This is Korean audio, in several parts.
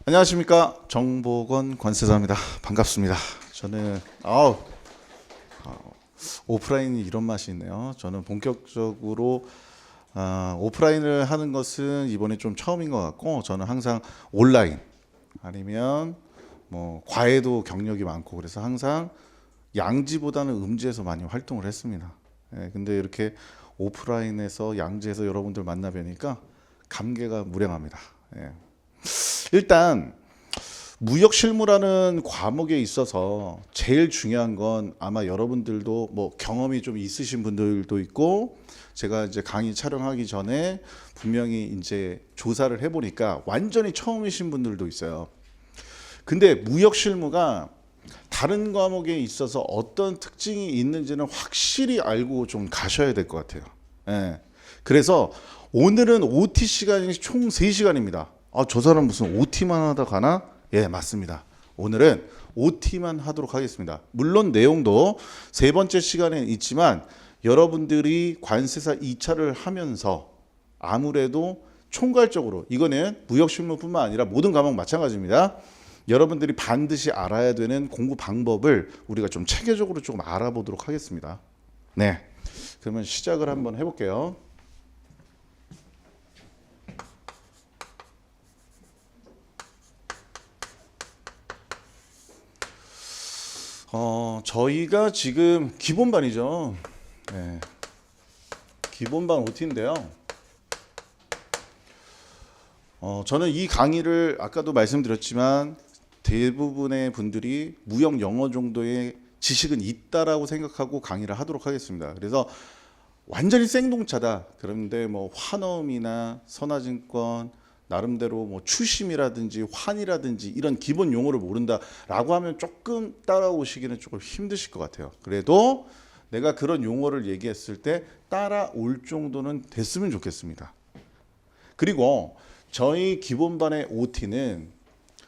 안녕하십니까, 정보건 관세사입니다. 반갑습니다. 저는 오프라인이 이런 맛이 있네요. 저는 본격적으로 오프라인을 하는 것은 이번에 좀 처음인 것 같고, 저는 항상 온라인 아니면 뭐 과외도 경력이 많고, 그래서 항상 양지보다는 음지에서 많이 활동을 했습니다. 근데 이렇게 오프라인에서 양지에서 여러분들 만나 뵈니까 감개가 무량합니다. 일단 무역실무라는 과목에 있어서 제일 중요한 건 아마 여러분들도 뭐 경험이 좀 있으신 분들도 있고, 제가 이제 강의 촬영하기 전에 분명히 이제 조사를 해보니까 완전히 처음이신 분들도 있어요. 근데 무역실무가 다른 과목에 있어서 어떤 특징이 있는지는 확실히 알고 좀 가셔야 될 것 같아요. 그래서 오늘은 OT 시간이 총 3시간입니다. 저 사람 무슨 OT만 하다 가나? 예, 맞습니다. 오늘은 OT만 하도록 하겠습니다. 물론 내용도 세 번째 시간에 있지만 여러분들이 관세사 2차를 하면서 아무래도 총괄적으로, 이거는 무역실무뿐만 아니라 모든 과목 마찬가지입니다. 여러분들이 반드시 알아야 되는 공부 방법을 우리가 좀 체계적으로 조금 알아보도록 하겠습니다. 네, 그러면 시작을 한번 해볼게요. 저희가 지금 기본반이죠. 네, 기본반 OT인데요. 저는 이 강의를 아까도 말씀드렸지만 대부분의 분들이 무역 영어 정도의 지식은 있다라고 생각하고 강의를 하도록 하겠습니다. 그래서 완전히 생동차다, 그런데 뭐 환엄이나 선화증권, 나름대로 뭐 추심이라든지 환이라든지 이런 기본 용어를 모른다라고 하면 조금 따라오시기는 조금 힘드실 것 같아요. 그래도 내가 그런 용어를 얘기했을 때 따라올 정도는 됐으면 좋겠습니다. 그리고 저희 기본반의 OT는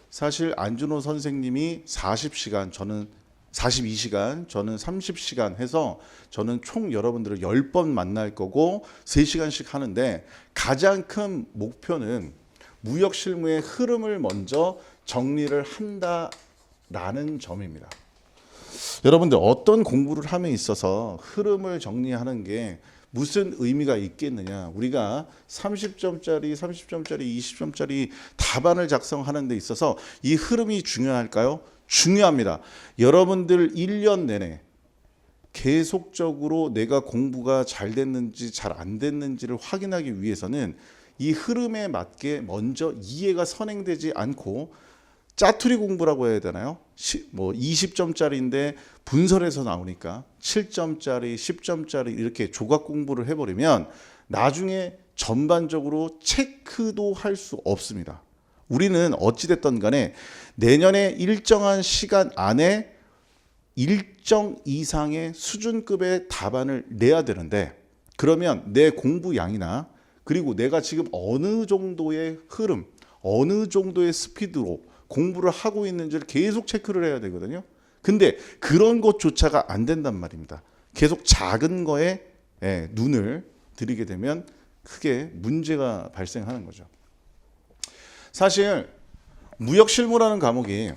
사실 안준호 선생님이 40시간, 저는 42시간, 저는 30시간 해서 저는 총 여러분들을 10번 만날 거고 3시간씩 하는데, 가장 큰 목표는 무역실무의 흐름을 먼저 정리를 한다라는 점입니다. 여러분들 어떤 공부를 함에 있어서 흐름을 정리하는 게 무슨 의미가 있겠느냐. 우리가 30점짜리, 20점짜리 답안을 작성하는 데 있어서 이 흐름이 중요할까요? 중요합니다. 여러분들 1년 내내 계속적으로 내가 공부가 잘 됐는지 잘 안 됐는지를 확인하기 위해서는 이 흐름에 맞게 먼저 이해가 선행되지 않고, 짜투리 공부라고 해야 되나요? 뭐 20점짜리인데 분설해서 나오니까 7점짜리, 10점짜리 이렇게 조각 공부를 해버리면 나중에 전반적으로 체크도 할 수 없습니다. 우리는 어찌됐든 간에 내년에 일정한 시간 안에 일정 이상의 수준급의 답안을 내야 되는데, 그러면 내 공부 양이나 그리고 내가 지금 어느 정도의 흐름, 어느 정도의 스피드로 공부를 하고 있는지를 계속 체크를 해야 되거든요. 근데 그런 것조차가 안 된단 말입니다. 계속 작은 거에 눈을 들이게 되면 크게 문제가 발생하는 거죠. 사실 무역실무라는 과목이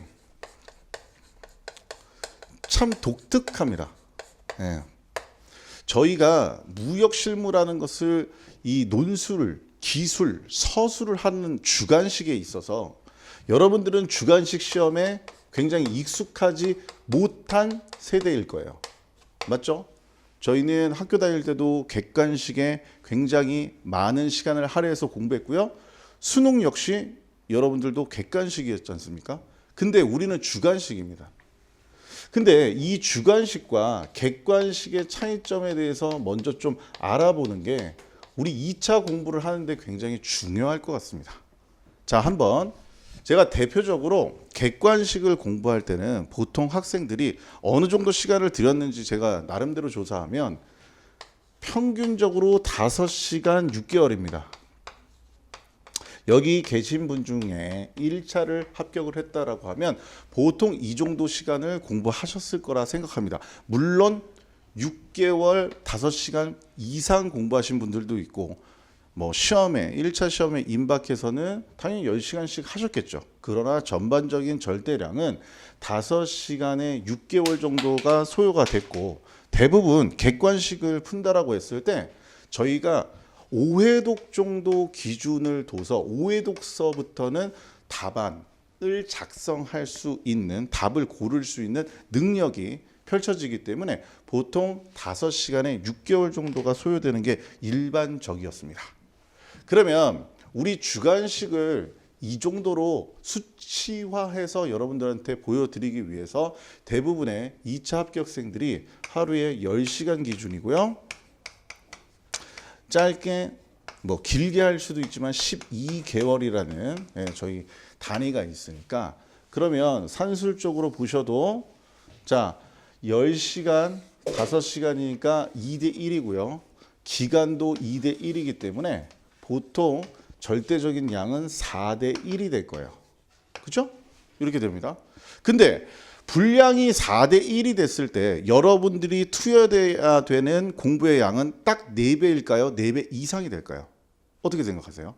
참 독특합니다. 저희가 무역실무라는 것을 이 논술, 기술, 서술을 하는 주관식에 있어서 여러분들은 주관식 시험에 굉장히 익숙하지 못한 세대일 거예요. 맞죠? 저희는 학교 다닐 때도 객관식에 굉장히 많은 시간을 할애해서 공부했고요. 수능 역시 여러분들도 객관식이었지 않습니까? 근데 우리는 주관식입니다. 근데 이 주관식과 객관식의 차이점에 대해서 먼저 좀 알아보는 게 우리 2차 공부를 하는데 굉장히 중요할 것 같습니다. 자, 한번 제가 대표적으로 객관식을 공부할 때는 보통 학생들이 어느 정도 시간을 들였는지 제가 나름대로 조사하면 평균적으로 5시간 6개월입니다. 여기 계신 분 중에 1차를 합격을 했다라고 하면 보통 이 정도 시간을 공부하셨을 거라 생각합니다. 물론 6개월 5시간 이상 공부하신 분들도 있고, 뭐 시험에 1차 시험에 임박해서는 당연히 10시간씩 하셨겠죠. 그러나 전반적인 절대량은 5시간에 6개월 정도가 소요가 됐고, 대부분 객관식을 푼다라고 했을 때 저희가 5회독 정도 기준을 둬서 5회독서부터는 답안을 작성할 수 있는, 답을 고를 수 있는 능력이 펼쳐지기 때문에 보통 5시간에 6개월 정도가 소요되는 게 일반적이었습니다. 그러면 우리 주관식을 이 정도로 수치화해서 여러분들한테 보여드리기 위해서 대부분의 2차 합격생들이 하루에 10시간 기준이고요. 짧게 뭐 길게 할 수도 있지만 12개월이라는 저희 단위가 있으니까, 그러면 산술적으로 보셔도 자 10시간 5시간이니까 2대 1이고요. 기간도 2대 1이기 때문에 보통 절대적인 양은 4대 1이 될 거예요. 그렇죠? 이렇게 됩니다. 근데 분량이 4대 1이 됐을 때 여러분들이 투여돼야 되는 공부의 양은 딱 4배일까요? 4배 이상이 될까요? 어떻게 생각하세요?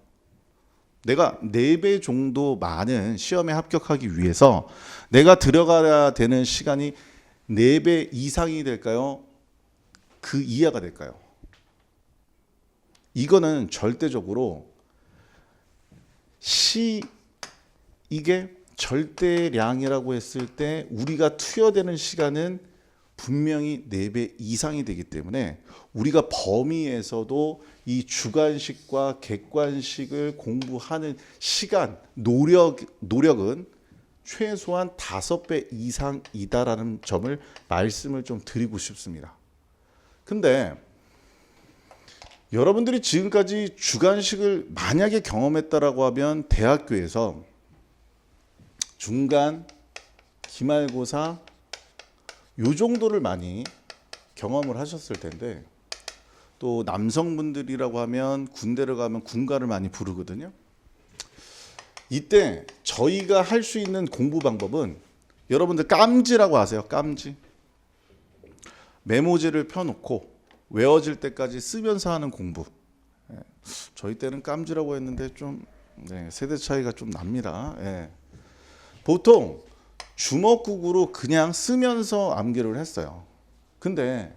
내가 4배 정도 많은 시험에 합격하기 위해서 내가 들어가야 되는 시간이 4배 이상이 될까요? 그 이하가 될까요? 이거는 절대적으로 이게 절대량이라고 했을 때 우리가 투여되는 시간은 분명히 4배 이상이 되기 때문에 우리가 범위에서도 이 주관식과 객관식을 공부하는 시간, 노력은 최소한 5배 이상이다라는 점을 말씀을 좀 드리고 싶습니다. 근데 여러분들이 지금까지 주관식을 만약에 경험했다라고 하면 대학교에서 중간, 기말고사 요 정도를 많이 경험을 하셨을 텐데, 또 남성분들이라고 하면 군대를 가면 군가를 많이 부르거든요. 이때 저희가 할 수 있는 공부 방법은 여러분들 깜지라고 아세요? 깜지. 메모지를 펴놓고 외워질 때까지 쓰면서 하는 공부. 저희 때는 깜지라고 했는데 좀 세대 차이가 좀 납니다. 보통 주먹국으로 그냥 쓰면서 암기를 했어요. 근데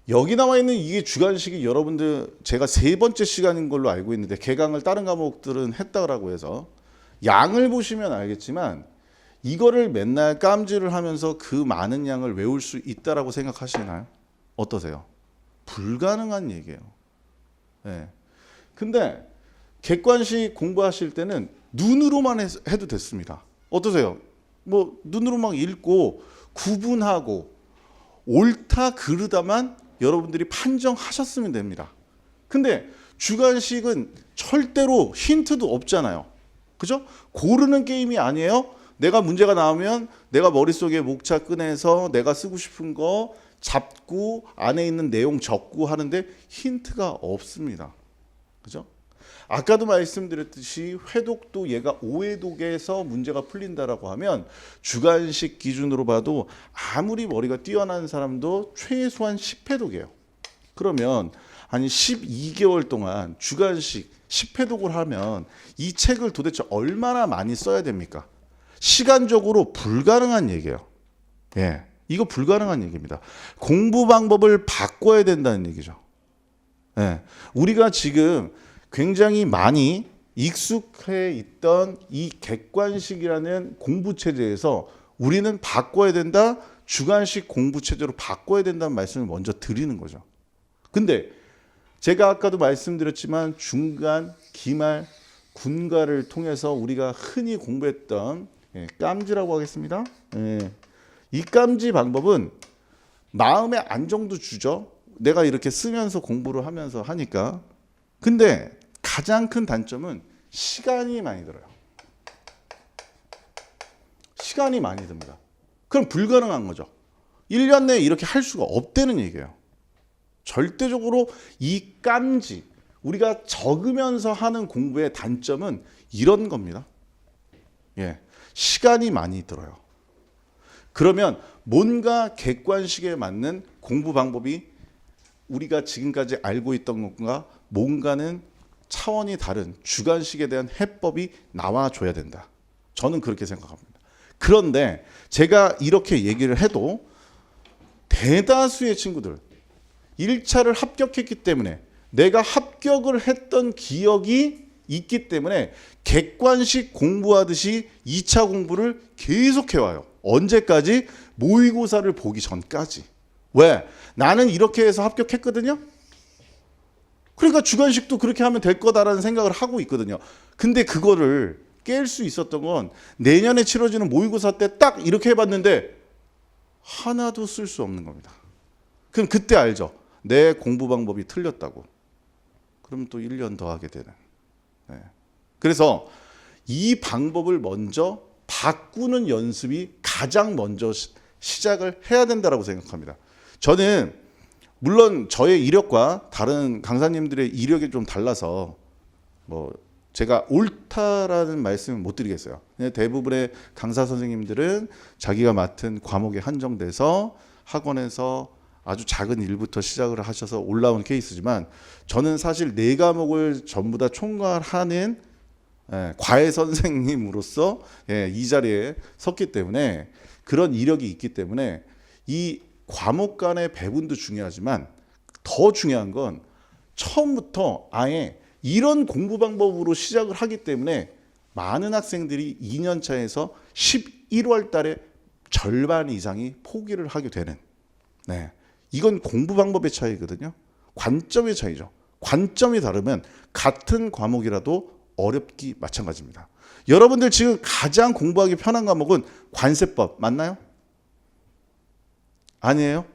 여기 나와 있는 이게 주관식이 여러분들 제가 3번째 시간인 걸로 알고 있는데, 개강을 다른 과목들은 했다고 해서 양을 보시면 알겠지만 이거를 맨날 깜지를 하면서 그 많은 양을 외울 수 있다라고 생각하시나요? 어떠세요? 불가능한 얘기예요. 근데 객관식 공부하실 때는 눈으로만 해도 됐습니다. 어떠세요? 뭐 눈으로 막 읽고 구분하고 옳다 그르다만 여러분들이 판정하셨으면 됩니다. 근데 주관식은 절대로 힌트도 없잖아요. 그죠? 고르는 게임이 아니에요. 내가 문제가 나오면 내가 머릿속에 목차 꺼내서 내가 쓰고 싶은 거 잡고 안에 있는 내용 적고 하는데 힌트가 없습니다. 그죠? 아까도 말씀드렸듯이 회독도 얘가 5회독에서 문제가 풀린다라고 하면 주관식 기준으로 봐도 아무리 머리가 뛰어난 사람도 최소한 10회독이에요. 그러면 아니 12개월 동안 주관식 10회독을 하면 이 책을 도대체 얼마나 많이 써야 됩니까? 시간적으로 불가능한 얘기예요. 이거 불가능한 얘기입니다. 공부 방법을 바꿔야 된다는 얘기죠. 우리가 지금 굉장히 많이 익숙해 있던 이 객관식이라는 공부 체제에서 우리는 바꿔야 된다, 주관식 공부 체제로 바꿔야 된다는 말씀을 먼저 드리는 거죠. 근데 제가 아까도 말씀드렸지만 중간, 기말, 군가를 통해서 우리가 흔히 공부했던 깜지라고 하겠습니다. 이 깜지 방법은 마음의 안정도 주죠. 내가 이렇게 쓰면서 공부를 하면서 하니까. 근데 가장 큰 단점은 시간이 많이 들어요. 시간이 많이 듭니다. 그럼 불가능한 거죠. 1년 내에 이렇게 할 수가 없다는 얘기예요. 절대적으로 이 깜지, 우리가 적으면서 하는 공부의 단점은 이런 겁니다. 시간이 많이 들어요. 그러면 뭔가 객관식에 맞는 공부 방법이 우리가 지금까지 알고 있던 것과 뭔가는 차원이 다른 주관식에 대한 해법이 나와줘야 된다. 저는 그렇게 생각합니다. 그런데 제가 이렇게 얘기를 해도 대다수의 친구들 1차를 합격했기 때문에 내가 합격을 했던 기억이 있기 때문에 객관식 공부하듯이 2차 공부를 계속 해와요. 언제까지? 모의고사를 보기 전까지. 왜? 나는 이렇게 해서 합격했거든요. 그러니까 주관식도 그렇게 하면 될 거다라는 생각을 하고 있거든요. 근데 그거를 깰 수 있었던 건 내년에 치러지는 모의고사 때 딱 이렇게 해봤는데 하나도 쓸 수 없는 겁니다. 그럼 그때 알죠. 내 공부 방법이 틀렸다고. 그럼 또 1년 더 하게 되는. 네. 그래서 이 방법을 먼저 바꾸는 연습이 가장 먼저 시작을 해야 된다고 생각합니다. 저는 물론 저의 이력과 다른 강사님들의 이력이 좀 달라서 뭐 제가 옳다라는 말씀은 못 드리겠어요. 대부분의 강사 선생님들은 자기가 맡은 과목에 한정돼서 학원에서 아주 작은 일부터 시작을 하셔서 올라온 케이스지만 저는 사실 4과목을 전부 다 총괄하는 과외 선생님으로서 이 자리에 섰기 때문에 그런 이력이 있기 때문에 이 과목 간의 배분도 중요하지만 더 중요한 건 처음부터 아예 이런 공부 방법으로 시작을 하기 때문에 많은 학생들이 2년 차에서 11월 달에 절반 이상이 포기를 하게 되는. 네. 이건 공부 방법의 차이거든요. 관점의 차이죠. 관점이 다르면 같은 과목이라도 어렵기 마찬가지입니다. 여러분들 지금 가장 공부하기 편한 과목은 관세법 맞나요? 아니에요?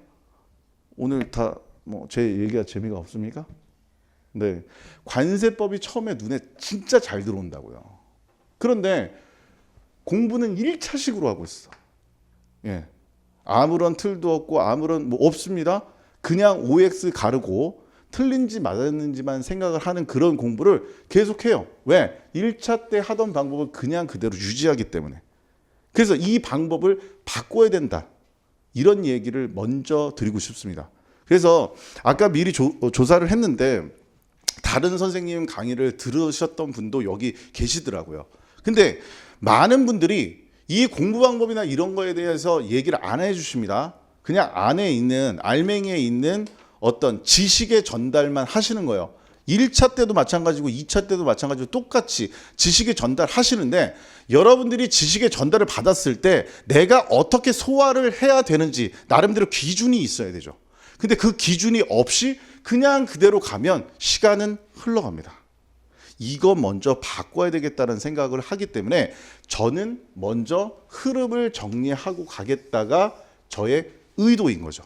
오늘 다 뭐 제 얘기가 재미가 없습니까? 네. 관세법이 처음에 눈에 진짜 잘 들어온다고요. 그런데 공부는 1차식으로 하고 있어. 예. 아무런 틀도 없고 아무런 뭐 없습니다. 그냥 OX 가르고 틀린지 맞았는지만 생각을 하는 그런 공부를 계속해요. 왜? 1차 때 하던 방법을 그냥 그대로 유지하기 때문에. 그래서 이 방법을 바꿔야 된다. 이런 얘기를 먼저 드리고 싶습니다. 그래서 아까 미리 조사를 했는데 다른 선생님 강의를 들으셨던 분도 여기 계시더라고요. 근데 많은 분들이 이 공부 방법이나 이런 거에 대해서 얘기를 안 해주십니다. 그냥 안에 있는 알맹이에 있는 어떤 지식의 전달만 하시는 거예요. 1차 때도 마찬가지고 2차 때도 마찬가지고 똑같이 지식의 전달 하시는데 여러분들이 지식의 전달을 받았을 때 내가 어떻게 소화를 해야 되는지 나름대로 기준이 있어야 되죠. 근데 그 기준이 없이 그냥 그대로 가면 시간은 흘러갑니다. 이거 먼저 바꿔야 되겠다는 생각을 하기 때문에 저는 먼저 흐름을 정리하고 가겠다가 저의 의도인 거죠.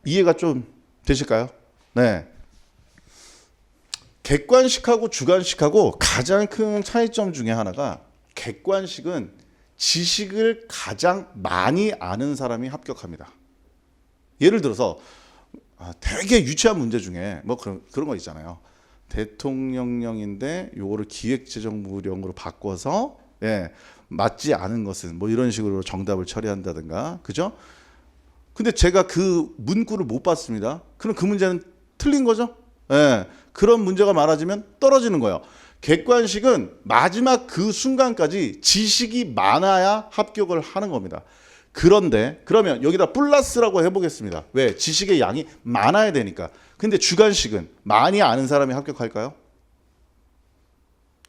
이해가 좀 되실까요? 네. 객관식하고 주관식하고 가장 큰 차이점 중에 하나가 객관식은 지식을 가장 많이 아는 사람이 합격합니다. 예를 들어서 되게 유치한 문제 중에 뭐 그런 거 있잖아요. 대통령령인데 요거를 기획재정부령으로 바꿔서 맞지 않은 것은 뭐 이런 식으로 정답을 처리한다든가, 그죠? 근데 제가 그 문구를 못 봤습니다. 그럼 그 문제는 틀린 거죠? 그런 문제가 많아지면 떨어지는 거예요. 객관식은 마지막 그 순간까지 지식이 많아야 합격을 하는 겁니다. 그런데 그러면 여기다 플러스라고 해보겠습니다. 왜? 지식의 양이 많아야 되니까. 근데 주관식은 많이 아는 사람이 합격할까요?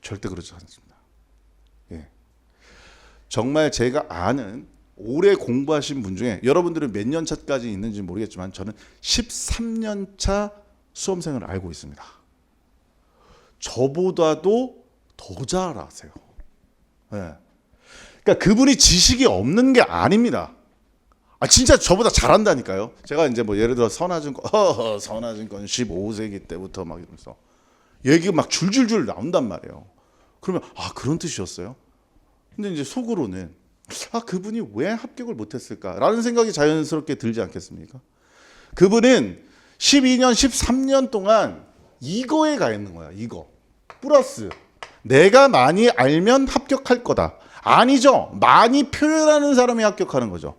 절대 그렇지 않습니다. 예. 정말 제가 아는 오래 공부하신 분 중에 여러분들은 몇 년 차까지 있는지 모르겠지만 저는 13년 차 수험생을 알고 있습니다. 저보다도 더 잘 아세요. 예. 그러니까 그분이 지식이 없는 게 아닙니다. 진짜 저보다 잘한다니까요. 제가 이제 뭐 예를 들어 선화증권, 선화증권 15세기 때부터 막 이러면서 얘기가 막 줄줄줄 나온단 말이에요. 그러면 그런 뜻이었어요? 근데 이제 속으로는 그분이 왜 합격을 못했을까라는 생각이 자연스럽게 들지 않겠습니까? 그분은 12년, 13년 동안 이거에 가 있는 거야. 이거. 플러스 내가 많이 알면 합격할 거다. 아니죠. 많이 표현하는 사람이 합격하는 거죠.